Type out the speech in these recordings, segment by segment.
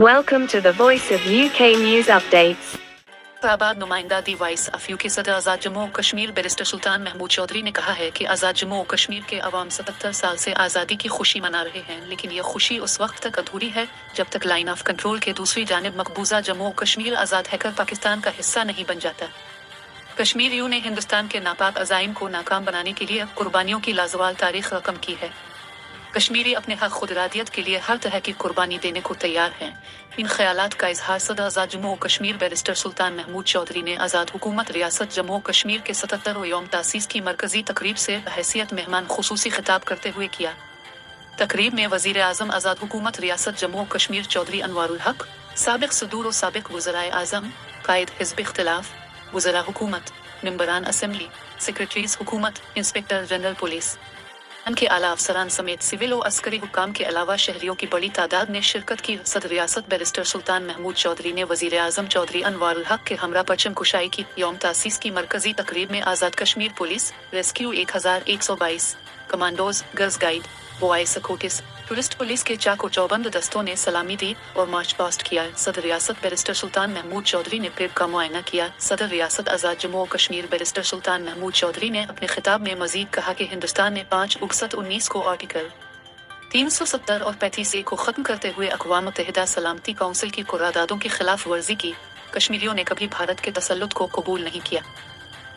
Welcome to the Voice of UK News Updates. Faisalabad नुमाइंदा दी voice of UK सदर आज़ाद जम्मू और Kashmir barrister सुल्तान महमूद चौधरी ने कहा है कि आज़ाद जम्मू और कश्मीर के अवाम 77 साल से आज़ादी की खुशी मना रहे हैं, लेकिन यह खुशी उस वक्त तक अधूरी है जब तक लाइन ऑफ कंट्रोल के दूसरी जानिब मकबूजा जम्मू और कश्मीर आज़ाद हैकर पाकिस्तान का हिस्सा नहीं बन जाता। कश्मीरियों ने हिंदुस्तान के नापाक अज़ाइम को नाकाम बनाने के लिए कुर्बानियों की लाजवाल तारीख रकम की है। कश्मीरी अपने हक खुदरादियत के लिए हर तरह की कुर्बानी देने को तैयार हैं। इन ख्यालात का इजहार सदर आज़ाद जम्मू और कश्मीर बैरिस्टर सुल्तान महमूद चौधरी ने आज़ाद हुकूमत रियासत जम्मू और कश्मीर के 77वें यौम तासीस की मरकजी तकरीब से बहैसियत मेहमान खुसूसी खिताब करते हुए किया। तकरीब में वज़ीर आज़म आज़ाद हुकूमत रियासत जम्मू और कश्मीर चौधरी अनवारुल हक, साबिक सदूर और साबिक वज़राए आज़म, कायद हिज़्ब इख्तिलाफ, वज़रा हुकूमत, मेंबरान असेंबली, सेक्रेटरीज हुकूमत, इंस्पेक्टर जनरल पुलिस के आला अफसरान समेत सिविल और अस्करी हुक्काम के अलावा शहरियों की बड़ी तादाद ने शिरकत की। सदर रियासत बैरिस्टर सुल्तान महमूद चौधरी ने वज़ीर आज़म चौधरी अनवारुल हक के हमरा परचम कुशाई की। यौम तासीस की मरकजी तकरीब में Azad Kashmir police, rescue 1122, commandos, girls guide, boy scouts, tourist police के चाको चौबंद दस्तों ने सलामी दी और मार्च पास्ट किया। सदर रियासत बैरिस्टर सुल्तान महमूद चौधरी ने पेड़ का मुआयना किया। सदर रियासत आज़ाद जम्मू और कश्मीर बैरिस्टर सुल्तान महमूद चौधरी ने अपने खिताब में मजीद कहा कि हिंदुस्तान ने 5/19 को आर्टिकल 370 और 35A को ख़त्म करते हुए अक़वाम मुत्तहिदा सलामती काउंसिल की कुरारदादों की खिलाफ वर्जी की। कश्मीरियों ने कभी भारत के तसल्लुत को कबूल नहीं किया।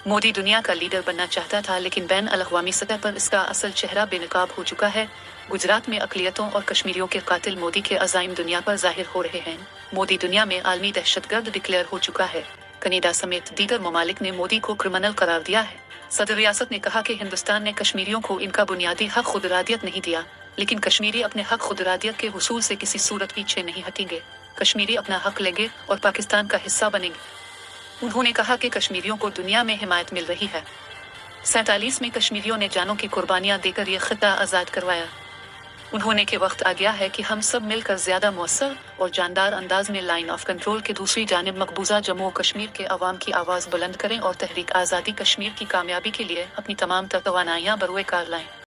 मोदी दुनिया का लीडर बनना चाहता था, लेकिन बैन अल-अक़वामी सतह पर इसका असल चेहरा बेनकाब हो चुका है। गुजरात में अक़लियतों और कश्मीरियों के कातिल मोदी के अज़ाइम दुनिया पर ज़ाहिर हो रहे हैं। मोदी दुनिया में आलमी दहशतगर्द डिक्लेयर हो चुका है। कनाडा समेत दीगर ममालिक ने मोदी को क्रिमिनल करार दिया है। सदर रियासत ने कहा कि हिंदुस्तान ने कश्मीरियों को इनका बुनियादी हक खुदरादियत नहीं दिया, लेकिन कश्मीरी अपने हक खुदरादियत के हुसूल से किसी सूरत पीछे नहीं हटेंगे। कश्मीरी अपना हक लेंगे और पाकिस्तान का हिस्सा बनेंगे। उन्होंने कहा कि कश्मीरियों को दुनिया में हिमायत मिल रही है। 47 में कश्मीरियों ने जानों की कुर्बानियां देकर यह खिता आज़ाद करवाया। उन्होंने के वक्त आ गया है कि हम सब मिलकर ज्यादा मौसर और जानदार अंदाज में लाइन ऑफ कंट्रोल के दूसरी जानिब मकबूजा जम्मू और कश्मीर के अवाम की आवाज़ बुलंद करें और तहरीक आज़ादी कश्मीर की कामयाबी के लिए अपनी तमाम तवानाइयां बरूए कार लाएं।